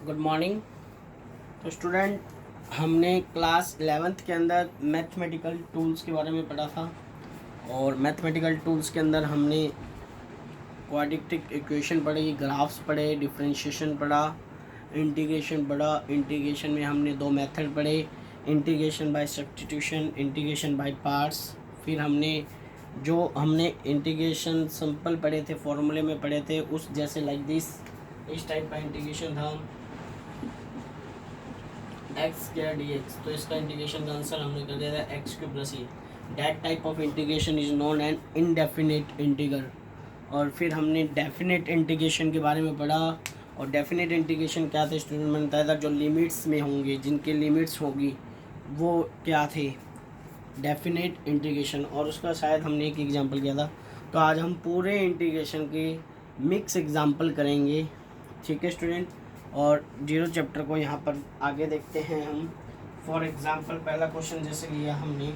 Good morning. तो student, हमने class 11th के अंदर मैथमेटिकल टूल्स के बारे में पढ़ा था और मैथमेटिकल टूल्स के अंदर हमने क्वाड्रेटिक इक्वेशन पढ़ी, ग्राफ्स पढ़े, डिफरेंशिएशन पढ़ा, इंटीग्रेशन पढ़ा। इंटीग्रेशन में हमने दो मेथड पढ़े, integration by substitution, integration by parts. फिर हमने इंटीग्रेशन सिंपल पढ़े थे, फॉर्मूले में पढ़े थे, उस जैसे लाइक दिस, इस टाइप का इंटीग्रेशन था एक्स स्क्वायर डी एक्स। तो इसका इंटीग्रेशन का आंसर हमने कर दिया था X cube plus E. That type of integration is known an indefinite integral. और फिर हमने डेफिनेट इंटीग्रेशन के बारे में पढ़ा। और डेफिनेट इंटीग्रेशन क्या थे स्टूडेंट, मैंने बताया था जो लिमिट्स में होंगे, जिनके लिमिट्स होगी वो क्या थे, डेफिनेट इंटीग्रेशन। और उसका शायद हमने एक एग्जांपल किया था। तो आज हम पूरे इंटीग्रेशन के मिक्स एग्जांपल करेंगे, ठीक है स्टूडेंट। और जीरो चैप्टर को यहाँ पर आगे देखते हैं हम। फॉर एग्जांपल पहला क्वेश्चन जैसे लिया हमने,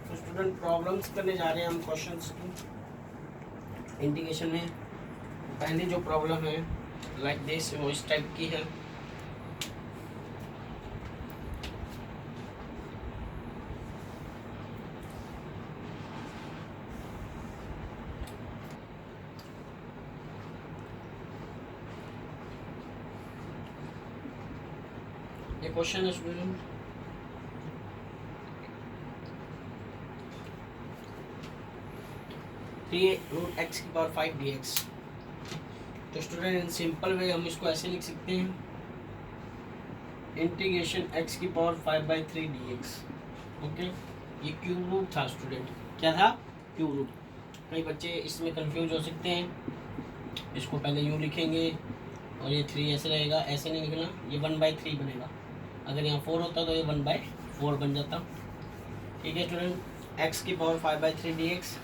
तो स्टूडेंट प्रॉब्लम्स करने जा रहे हैं हम क्वेश्चंस की इंटीग्रेशन में। पहली जो प्रॉब्लम है लाइक दिस, वो इस टाइप की है। ये क्वेश्चन है स्टूडेंट, रूट एक्स की पावर 5 डी एक्स। तो स्टूडेंट इन सिंपल वे हम इसको ऐसे लिख सकते हैं, इंटीग्रेशन एक्स की पावर 5/3 डी एक्स। ओके, ये क्यूब रूट था स्टूडेंट। क्या था? Cube root. कई बच्चे इसमें कंफ्यूज हो सकते हैं। इसको पहले यूँ लिखेंगे और ये 3 ऐसे रहेगा, ऐसे नहीं लिखना, ये 1/3 बनेगा। अगर यहाँ 4 होता तो ये 1/4 बन जाता। ठीक है स्टूडेंट, एक्स की पावर 5/3 डी एक्स।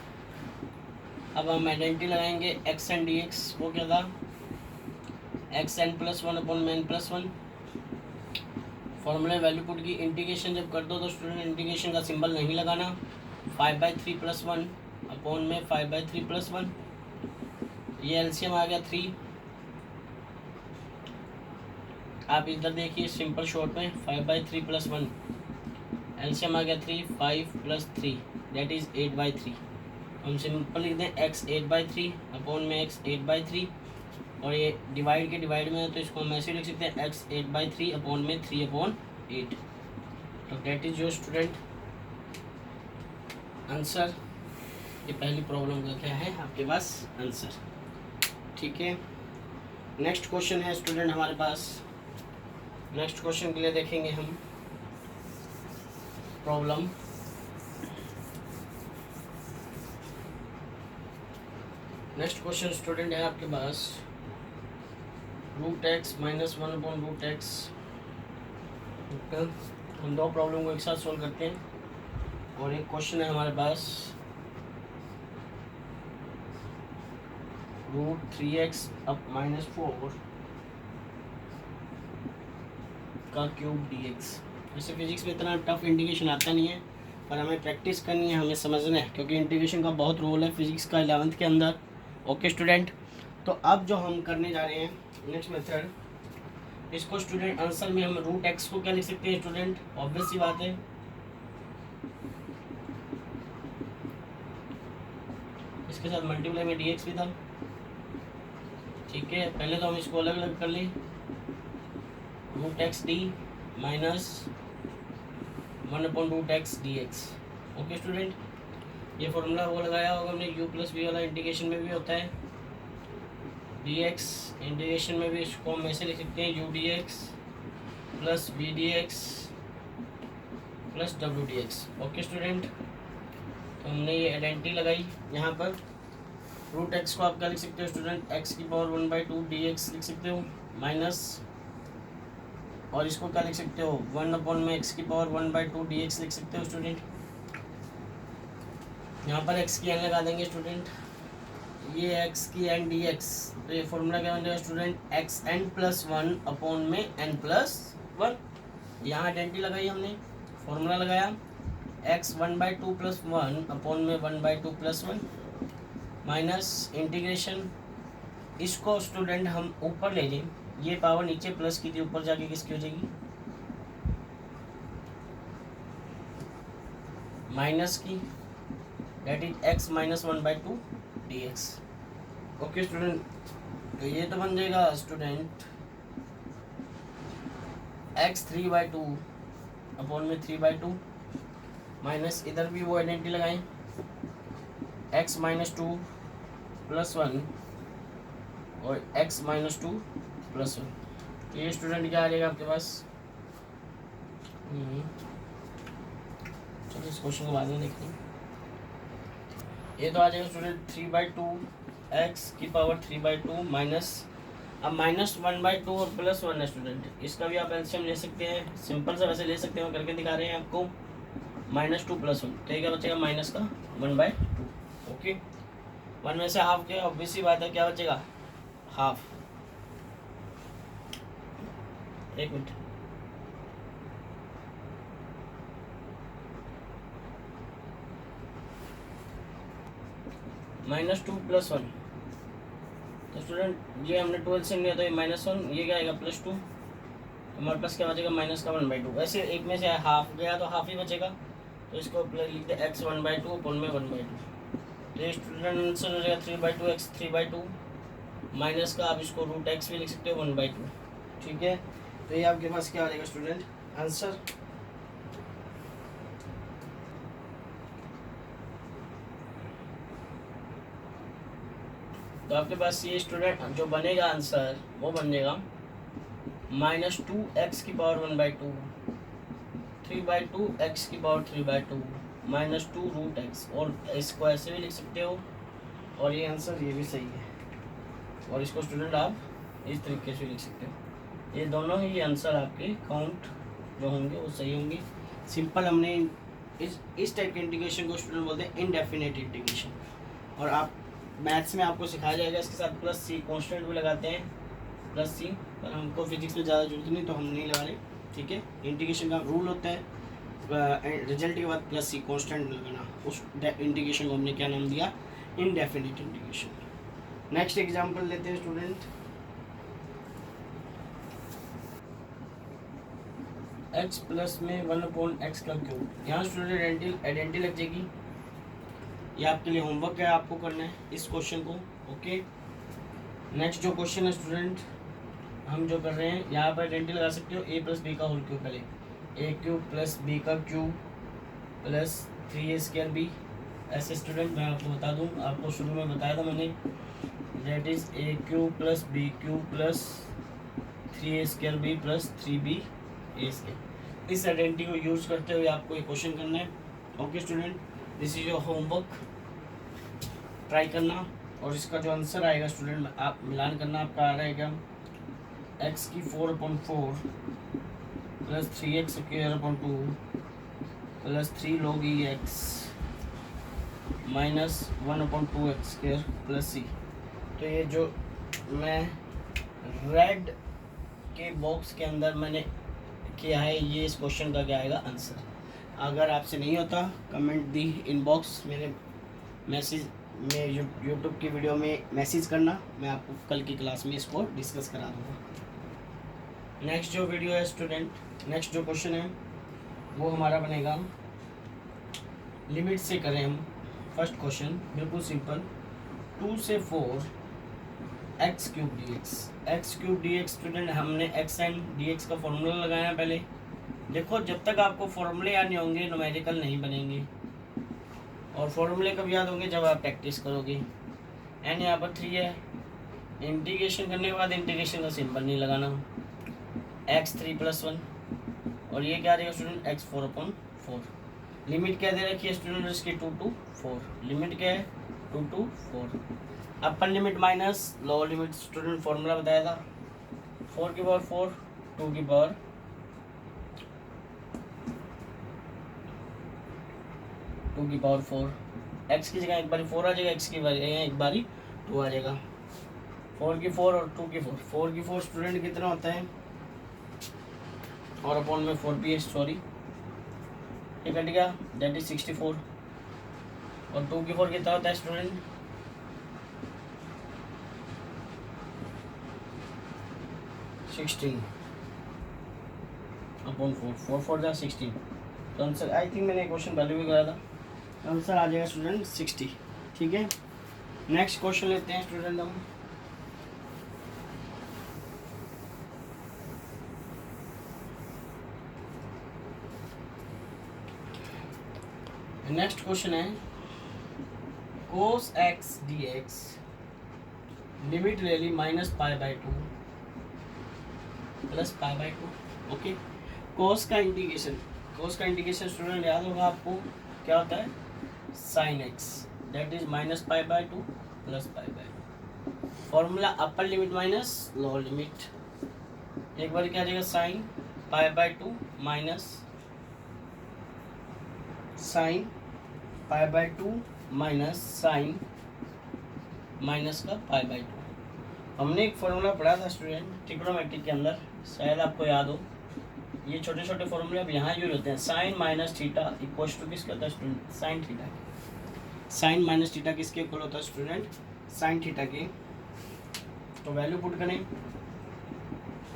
अब हम आइडेंटिटी लगाएंगे एक्स एंड डी एक्स। वो क्या था? एक्स एन प्लस 1 अपॉन में N plus 1। Formula value put की, इंटीग्रेशन जब कर दो तो स्टूडेंट इंटीग्रेशन का सिंबल नहीं लगाना। 5/3 + 1 अपॉन में 5/3 + 1। ये एलसीएम आ गया 3। आप इधर देखिए सिंपल शॉर्ट में 5/3 + 1, एलसीएम आ गया 3, 5 + 3 दैट इज 8/3। हम सिंपल लिख दें एक्स 8/3 अपॉन में एक्स 8/3। और ये डिवाइड के डिवाइड में है तो इसको हम ऐसे लिख सकते हैं एक्स 8/3 अपॉन में 3/8। तो that is your student answer. ये पहली प्रॉब्लम का क्या है आपके पास आंसर। ठीक है, नेक्स्ट क्वेश्चन है स्टूडेंट हमारे पास। नेक्स्ट क्वेश्चन के लिए देखेंगे हम प्रॉब्लम। नेक्स्ट क्वेश्चन स्टूडेंट है आपके पास root x minus 1 upon root x. हम दो प्रॉब्लम को एक साथ सोल्व करते हैं। और एक क्वेश्चन है हमारे पास रूट 3x अब -4 का क्यूब dx। वैसे फिजिक्स में इतना टफ इंटीग्रेशन आता नहीं है, पर हमें प्रैक्टिस करनी है, हमें समझना है, क्योंकि इंटीग्रेशन का बहुत रोल है फिजिक्स का 11th के अंदर। ओके स्टूडेंट, तो अब जो हम करने जा रहे हैं नेक्स्ट मेथड, इसको स्टूडेंट आंसर में हम रूट एक्स को क्या लिख सकते हैं स्टूडेंट, ऑब्वियस सी बात है इसके साथ मल्टीप्लाई में dx भी था। ठीक है, पहले तो हम इसको अलग अलग कर लें, root X D minus 1 upon root X D X. Okay student, ये फॉर्मूला वो लगाया होगा हमने, u प्लस वी वाला इंटीग्रेशन में भी होता है, dx इंटीग्रेशन में भी इसको हम ऐसे लिख सकते हैं u dx plus v dx plus w dx। Okay student, तो हमने ये आइडेंटिटी लगाई यहाँ पर। रूट एक्स को आप क्या लिख सकते हो स्टूडेंट, x की पावर 1/2 dx लिख सकते हो माइनस, और इसको क्या लिख सकते हो 1 अपॉन में x की पावर 1/2 dx लिख सकते हो स्टूडेंट। यहाँ पर x की n लगा देंगे स्टूडेंट, ये x की n dx। तो ये फॉर्मूला क्या बन जाएगा स्टूडेंट, xn + 1 अपॉन में n + 1। यहाँ आइडेंटिटी लगाई हमने, फॉर्मूला लगाया एक्स 1/2 प्लस 1 अपॉन में 1/2 प्लस 1 माइनस इंटीग्रेशन, इसको स्टूडेंट हम ऊपर ले जाएं, ये पावर नीचे प्लस की थी ऊपर जाके किसकी हो जाएगी माइनस की, that is x minus 1/2 dx। Okay student, तो ये तो बन जाएगा स्टूडेंट एक्स 3/2 अपॉन में 3/2 माइनस इधर भी वो आइडेंटिटी लगाएं एक्स माइनस 2 प्लस 1 और x माइनस 2 प्लस 1। तो ये स्टूडेंट क्या आ जाएगा आपके पास, चलो इस क्वेश्चन को बाद में देखते हैं। ये तो आ जाएगा स्टूडेंट 3/2 x की पावर 3/2 माइनस, अब माइनस 1/2 और प्लस 1 है स्टूडेंट, इसका भी आप एलसीएम ले सकते हैं, सिंपल सा वैसे ले सकते हैं, करके दिखा रहे हैं आपको। -2 + 1 तो ये क्या बचेगा माइनस का 1/2। ओके, 1 में से हाफ गया, ऑब्वियसली बात है क्या बचेगा हाफ। एक मिनट, -2 + 1 तो स्टूडेंट ये हमने 12 से लिया तो ये -1, ये क्या आएगा +2, हमारे पास क्या बचेगा माइनस का 1/2। वैसे एक में से हाफ गया तो हाफ ही बचेगा, तो इसको लिखते हैं x 1/2 अपॉन में 1/2। तो ये स्टूडेंट आंसर हो जाएगा 3/2 x 3/2 माइनस का, आप इसको √x भी लिख सकते हो 1/2। ठीक है, तो ये आपके पास क्या आ जाएगा स्टूडेंट आंसर। तो आपके पास ये स्टूडेंट जो बनेगा आंसर वो बन जाएगा -2x की पावर 1/2 3/2 x की पावर 3/2 -2 √x, और इसको ऐसे भी लिख सकते हो, और ये आंसर ये भी सही है, और इसको स्टूडेंट आप इस तरीके से लिख सकते हो। ये दोनों ही आंसर आपके काउंट जो होंगे वो सही होंगे। सिंपल हमने इस टाइप के इंटीग्रेशन को स्टूडेंट बोलते हैं इनडेफिनेट इंटीग्रेशन, और आप मैथ्स में आपको सिखाया जाएगा, इसके साथ +c कॉन्स्टेंट भी लगाते हैं +c, पर हमको फिजिक्स में ज़्यादा जरूरत नहीं तो हम नहीं लगा रहे। ठीक है, इंटीग्रेशन का रूल होता है रिजल्ट के बाद +c कॉन्स्टेंट लगाना, उस इंटीग्रेशन को हमने क्या नाम दिया इनडेफिनेट इंटीग्रेशन। नेक्स्ट एग्जांपल लेते हैं स्टूडेंट, x प्लस में 1/x का क्यूब। यहाँ स्टूडेंट आइडेंटिटी लग जाएगी, ये आपके लिए होमवर्क है, आपको करना है इस क्वेश्चन को। ओके, नेक्स्ट जो क्वेश्चन है स्टूडेंट हम जो कर रहे हैं, यहाँ पर आइडेंटिटी लगा सकते हो a + b का होल क्यूब, पहले a³ + b का क्यूब प्लस 3a² ऐसे स्टूडेंट मैं आपको बता दूँ, आपको शुरू में बताया था मैंने, that is a³ + b³ plus 3a² plus 3b a²। इस आइडेंटिटी को यूज़ करते हुए आपको ये क्वेश्चन करना है। Okay student, this is your homework, try करना, और इसका जो आंसर आएगा स्टूडेंट आप मिलान करना, आपका आ रहेगा x की 4/4 plus 3x² plus 3 log x minus 1/2x² plus c। तो ये जो मैं रेड के बॉक्स के अंदर मैंने किया है, ये इस क्वेश्चन का क्या आएगा आंसर। अगर आपसे नहीं होता कमेंट दी इनबॉक्स मेरे मैसेज में यूट्यूब की वीडियो में मैसेज करना, मैं आपको कल की क्लास में इसको डिस्कस करा दूँगा। नेक्स्ट जो वीडियो है स्टूडेंट, नेक्स्ट जो क्वेश्चन है वो हमारा बनेगा, लिमिट से करें हम फर्स्ट क्वेश्चन, बिल्कुल सिंपल, 2 से 4 x³ dx। x³ dx student हमने x एंड dx का फॉर्मूला लगाया है पहले। देखो जब तक आपको फॉर्मूले याद नहीं होंगे न्यूमेरिकल नहीं बनेंगे, और फॉर्मूले कब याद होंगे जब आप प्रैक्टिस करोगे। एन यहाँ पर 3 है, इंटीग्रेशन करने के बाद इंटीग्रेशन का सिंबल नहीं लगाना, x3 + 1, और ये क्या रहेगा स्टूडेंट x 4/4। लिमिट क्या दे रखी है स्टूडेंट इसकी 2 to 4, लिमिट क्या है 2 to 4। Upper limit minus lower limit student formula बताया था 4 की पावर 4 2 की पावर 4, x की जगह एक बारी 4 आ जाएगा, x की बारी एक बारी 2 आ जाएगा। 4 की 4 और 2 की 4, 4 की 4 स्टूडेंट कितना होता है, और अपॉन में 4p, सॉरी ये कट गया, दैट इज 64 और 2 की 4 कितना होता है स्टूडेंट? 16 अपॉन 4, 4 4 जा 16। तो आंसर, आई थिंक मैंने क्वेश्चन पहले भी कराया था, आंसर आ जाएगा स्टूडेंट 60। ठीक है, नेक्स्ट क्वेश्चन लेते हैं स्टूडेंट हम। नेक्स्ट क्वेश्चन है cos x dx limit really minus pi by 2 plus pi by 2। Okay, cos का इंटीग्रेशन, कोस का इंटीग्रेशन स्टूडेंट याद होगा आपको क्या होता है? Sine X, that is minus pi by 2 plus pi by 2। Formula upper limit minus lower limit, एक बार क्या आ जाएगा? Sine pi by 2 minus sine pi by 2 minus sine minus का पाई बाई 2। हमने एक फॉर्मूला पढ़ा था स्टूडेंट ट्रिग्नोमेट्रिक के अंदर, शायद आपको याद हो। ये छोटे छोटे फॉर्मूले अब यहाँ यूज होते हैं। Sine minus theta equal to किसका होता है student? Sine theta. Sine minus theta किसके इक्वल होता है स्टूडेंट? साइन थीटा के। तो वैल्यू पुट करें,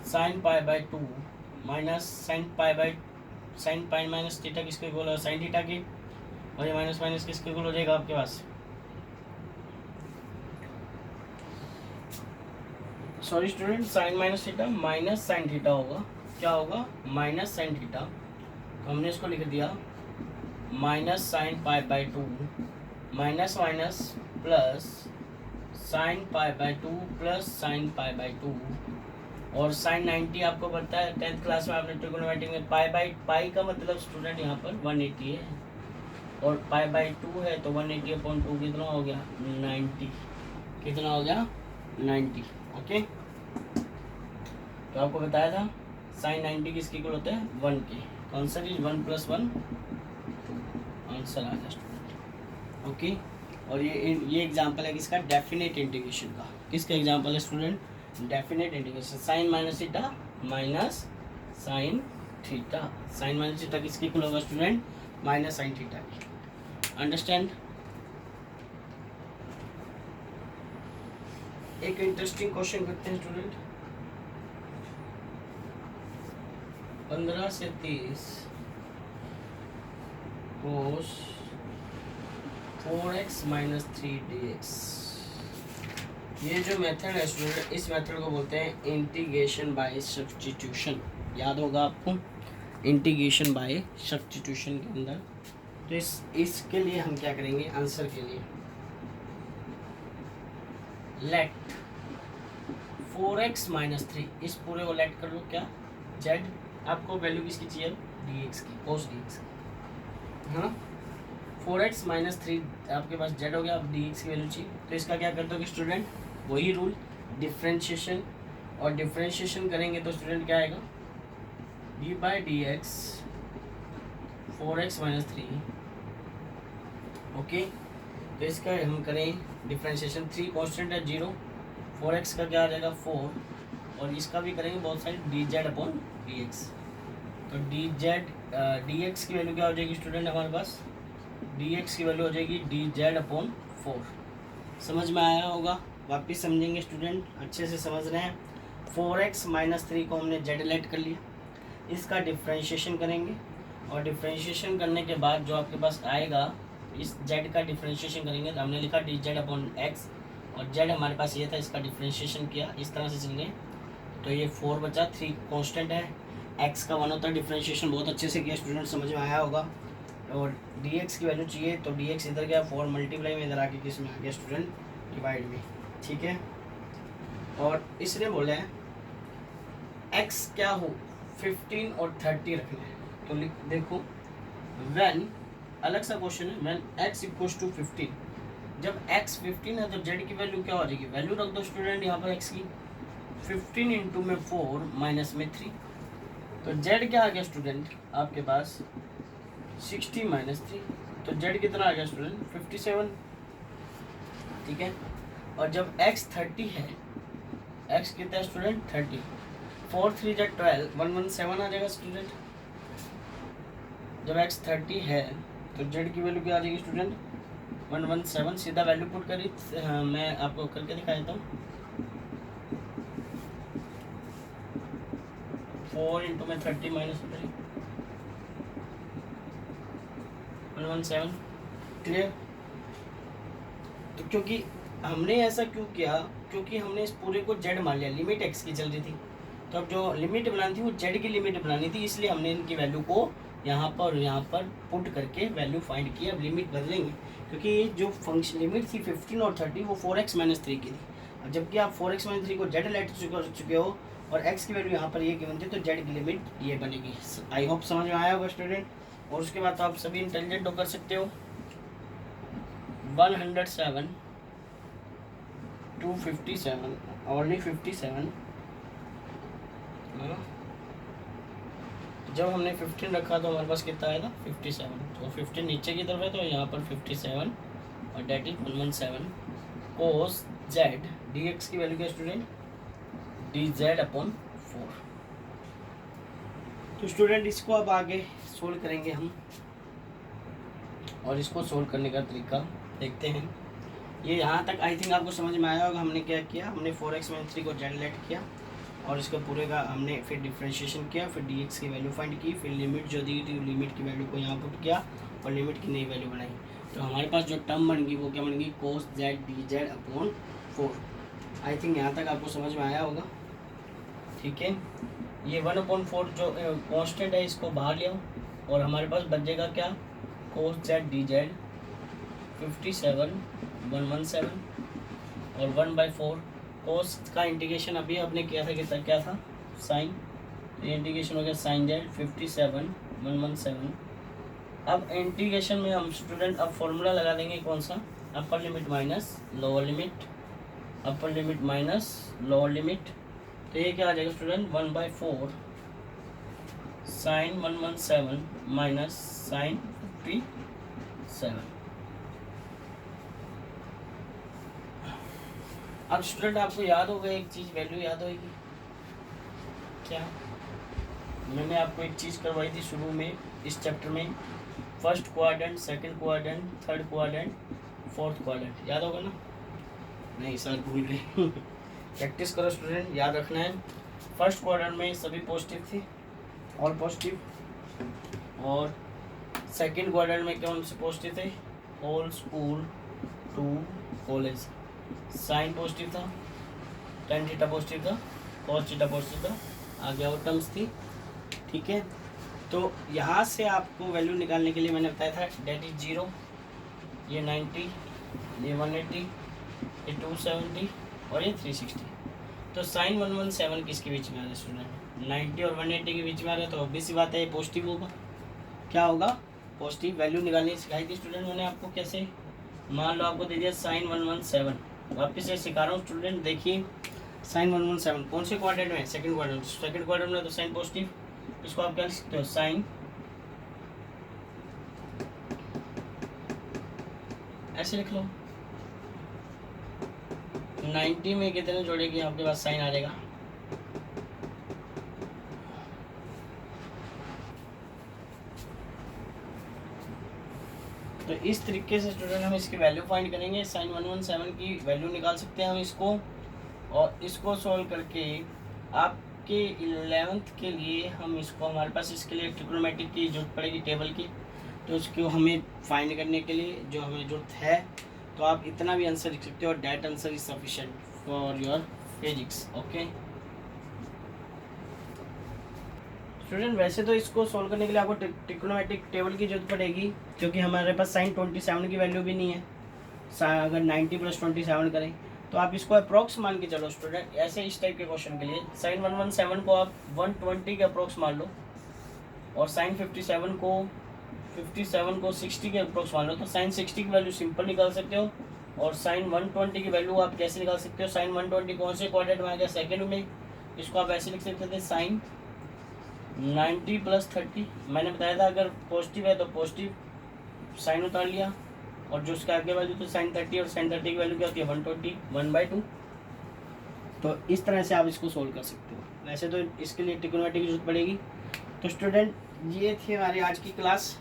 sine pi by 2 minus sine pi minus theta किसके इक्वल है? साइन थीटा के। और ये माइनस माइनस किसके इक्वल हो जाएगा आपके पास? Sorry student, sine minus theta minus sine theta होगा। क्या होगा? Minus sine theta. तो हमने इसको लिख दिया minus sine pi by 2 minus minus plus sine pi by 2 plus sine pi by 2। और साइन 90 आपको पता है 10th क्लास में आपने ट्रिग्नोमेट्री में पाई का मतलब स्टूडेंट यहाँ पर 180 है और पाई बाई 2 है, तो 180/2 कितना हो गया? 90। कितना हो गया? 90। ओके, तो आपको बताया था साइन 90 किसके इक्वल होता है? 1 के। आंसर इज 1 + 1 आंसर आ गया स्टूडेंट। ओके, और ये एग्जांपल है किसका? डेफिनेट इंटीग्रेशन का। किसका एग्जांपल है student? Definite integration. Sine minus theta minus sine theta. Sine minus theta किसके इक्वल होगा स्टूडेंट? माइनस साइन थीटा की। अंडरस्टैंड? एक इंटरेस्टिंग क्वेश्चन करते हैं स्टूडेंट। 15 से 30 cos 4x - 3 dx। ये जो मेथड है स्टूडेंट, इस मेथड को बोलते हैं इंटीग्रेशन बाय सब्स्टिट्यूशन। याद होगा आपको इंटीग्रेशन बाय सब्स्टिट्यूशन के अंदर। तो इसके लिए हम क्या करेंगे? आंसर के लिए लेट 4x - 3, इस पूरे को लेट कर लो। क्या? z। आपको वैल्यू किसकी चाहिए? dx की, cos dx की। हाँ, 4x - 3 आपके पास z हो गया, अब dx की वैल्यू चाहिए। तो इसका क्या कर दोगे स्टूडेंट? वही रूल, डिफ्रेंशिएशन। और डिफ्रेंशिएशन करेंगे तो स्टूडेंट क्या आएगा? d/dx 4x - 3। ओके, तो इसका हम करें डिफ्रेंशिएशन। 3 कॉन्स्टेंट है 0, 4x का क्या आ जाएगा? 4। और इसका भी करेंगे बहुत सारी dz/dx। तो dx की वैल्यू क्या हो जाएगी स्टूडेंट हमारे पास? dx की वैल्यू हो जाएगी dz/4। समझ में आया होगा? वापस समझेंगे स्टूडेंट, अच्छे से समझ रहे हैं। 4x - 3 को हमने z लेट कर लिया, इसका डिफ्रेंशिएशन करेंगे और डिफ्रेंशिएशन करने के बाद जो आपके पास आएगा, इस z का डिफ्रेंशिएशन करेंगे तो हमने लिखा dz/x और z हमारे पास ये था, इसका डिफ्रेंशिएशन किया, इस तरह से चलेंगे। तो ये 4 बचा, 3 कांस्टेंट है, x का 1 होता है। डिफ्रेंशिएशन बहुत अच्छे से किया स्टूडेंट, समझ में आया होगा। और dx की वैल्यू चाहिए तो dx इधर गया, 4 मल्टीप्लाई में इधर आके किस में आ गया स्टूडेंट? डिवाइड में। ठीक है, और इसने बोला है x क्या हो? 15 और 30 रखना है। तो देखो, व्हेन, अलग सा क्वेश्चन है, व्हेन x = 15। जब x 15 है तो z की वैल्यू क्या हो जाएगी? वैल्यू रख दो स्टूडेंट यहाँ पर x की। 15 इंटू में 4 माइनस में 3, तो z क्या आ गया स्टूडेंट आपके पास? 60 - 3। तो z कितना आ गया स्टूडेंट? 57। ठीक है, और जब x 30 है, x कितना है स्टूडेंट? 30। 4 3 × 12, 117 आ जाएगा स्टूडेंट। जब x 30 है तो z की वैल्यू क्या आ जाएगी स्टूडेंट 117। सीधा वैल्यू पुट करी, मैं आपको करके दिखा देता हूँ। 4 इंटू में 30 माइनस 117। क्लियर। तो क्योंकि हमने ऐसा क्यों किया, क्योंकि हमने इस पूरे को z मान लिया, लिमिट x की चल रही थी, तो अब जो लिमिट बनानी थी वो z की लिमिट बनानी थी, इसलिए हमने इनकी वैल्यू को यहाँ पर और यहाँ पर पुट करके वैल्यू फाइंड की। अब लिमिट बदलेंगे क्योंकि ये जो फंक्शन लिमिट थी 15 और 30 वो 4x - 3 की थी। अब जबकि आप 4x - 3 को z लेट चुके हो और x की वैल्यू यहाँ पर ये गिवन थी, तो z की लिमिट ये बनेगी। आई होप समझ में आया होगा स्टूडेंट। और उसके बाद तो आप सभी इंटेलिजेंट हो कर सकते हो। 107 257 ओनली 57। जब हमने 15 रखा तो हमारे पास कितना आया था 57, तो 15 नीचे की तरफ है तो यहाँ पर 57 और that is 117 cos Z dx की वैल्यू क्या स्टूडेंट dz/4। तो स्टूडेंट इसको अब आगे सोल्व करेंगे हम, और इसको सोल्व करने का तरीका देखते हैं। ये यहाँ तक आई थिंक आपको समझ में आया होगा। हमने क्या किया, हमने 4x - 3 को z लेट किया और इसका पूरे का हमने फिर डिफ्रेंशिएशन किया, फिर dx की वैल्यू फाइंड की, फिर लिमिट जो दी थी लिमिट की वैल्यू को यहाँ पुट किया और लिमिट की नई वैल्यू बनाई। तो हमारे पास जो टर्म बन गई वो क्या बन गई cos z dz/4। I think यहाँ तक आपको समझ में आया होगा। ठीक है, ये 1/4 जो कॉन्स्टेंट है इसको बाहर ले आओ और हमारे पास बचेगा क्या cos z dz 57 117 और 1/4 कोस का इंटीग्रेशन अभी आपने किया था, कितना क्या था साइन, ये इंटीग्रेशन हो गया साइन जेड 57 117। अब इंटीग्रेशन में हम स्टूडेंट अब फॉर्मूला लगा देंगे कौन सा, अपर लिमिट माइनस लोअर लिमिट, अपर लिमिट माइनस लोअर लिमिट। तो ये क्या आ जाएगा स्टूडेंट 1/4 साइन 117 माइनस साइन 57। अब स्टूडेंट आपको याद होगा एक चीज़, वैल्यू याद होगी क्या, मैंने आपको एक चीज़ करवाई थी शुरू में इस चैप्टर में, first quadrant, second quadrant, third quadrant, fourth quadrant, याद होगा ना? नहीं सर भूल गए प्रैक्टिस करो स्टूडेंट, याद रखना है। फर्स्ट क्वाड्रेंट में सभी पॉजिटिव थे, ऑल पॉजिटिव, और सेकंड क्वाड्रेंट में कौन से पॉजिटिव थे, all school to college, sine positive था, टेन थीटा पॉजिटिव था, कॉस थीटा पॉजिटिव था, आगे और टर्म्स थी। ठीक है, तो यहाँ से आपको वैल्यू निकालने के लिए मैंने बताया था डेट इज 0, ये 90, ये 180, ये 270 और ये 360। तो साइन 117 किसके बीच में आ रहा है स्टूडेंट, 90 और 180 के बीच में आ रहा है, तो ऑब्वियस सी बात है ये पॉजिटिव होगा। क्या होगा, पॉजिटिव। वैल्यू निकालनी सिखाई थी स्टूडेंट मैंने आपको कैसे, मान लो आपको दे दिया साइन 117, वापस से सिखा रहा हूँ स्टूडेंट, देखिए साइन 117 कौन से क्वाड्रेंट में, सेकंड क्वाड्रेंट, सेकंड क्वाड्रेंट में तो साइन पॉजिटिव, इसको आप क्या लिख सकते हो साइन, ऐसे लिख लो 90 में कितने जोड़ेगी आपके पास साइन आ जाएगा, तो इस तरीके से स्टूडेंट हम इसकी वैल्यू फाइंड करेंगे, साइन 117 की वैल्यू निकाल सकते हैं हम इसको, और इसको सॉल्व करके आपके 11th के लिए हम इसको, हमारे पास इसके लिए ट्रिग्नोमेट्रिक की जरूरत पड़ेगी टेबल की, तो उसको हमें फाइंड करने के लिए जो हमें ज़रूरत है, तो आप इतना भी आंसर लिख सकते हो, that answer is sufficient for your physics. Okay student, वैसे तो इसको सॉल्व करने के लिए आपको ट्रिग्नोमेट्रिक टेबल की जरूरत पड़ेगी, क्योंकि हमारे पास साइन 27 की वैल्यू भी नहीं है, अगर 90 + 27 करें तो आप इसको अप्रोक्स मान के चलो स्टूडेंट। ऐसे इस टाइप के क्वेश्चन के लिए साइन 117 को आप 120 के अप्रोक्स मान लो, और साइन 57 को 60 के अप्रोक्स मान लो, तो साइन 60 की वैल्यू सिंपल निकाल सकते हो, और साइन 120 की वैल्यू आप कैसे निकाल सकते हो, साइन 120 कौन से क्वाड्रेंट में आ गया, सेकंड में, इसको आप ऐसे लिख सकते थे साइन 90 + 30, मैंने बताया था अगर पॉजिटिव है तो पॉजिटिव साइन उतार लिया, और जो उसका आगे वैल्यू तो साइन 30, और साइन 30 की वैल्यू क्या होती है 120 1/2। तो इस तरह से आप इसको सोल्व कर सकते हो। वैसे तो इसके लिए ट्रिग्नोमेट्री की जरूरत पड़ेगी। तो स्टूडेंट ये थी हमारी आज की क्लास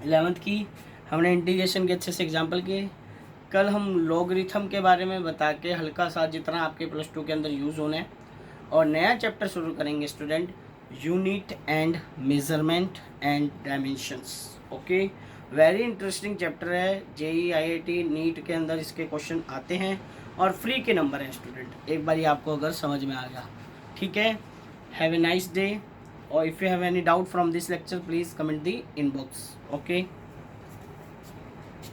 11th की। हमने इंटीग्रेशन के अच्छे से एग्जाम्पल किए। कल हम लॉगरिथम के बारे में बता के हल्का सा, जितना आपके +2 के अंदर यूज़ होना है, और नया चैप्टर शुरू करेंगे student, unit and measurement and dimensions. Okay, very interesting chapter है। JEE IIT नीट के अंदर इसके क्वेश्चन आते हैं और फ्री के नंबर हैं स्टूडेंट, एक बार आपको अगर समझ में आ गया। ठीक है, हैव ए नाइस डे, और if you have any doubt from this lecture please comment the inbox. Okay.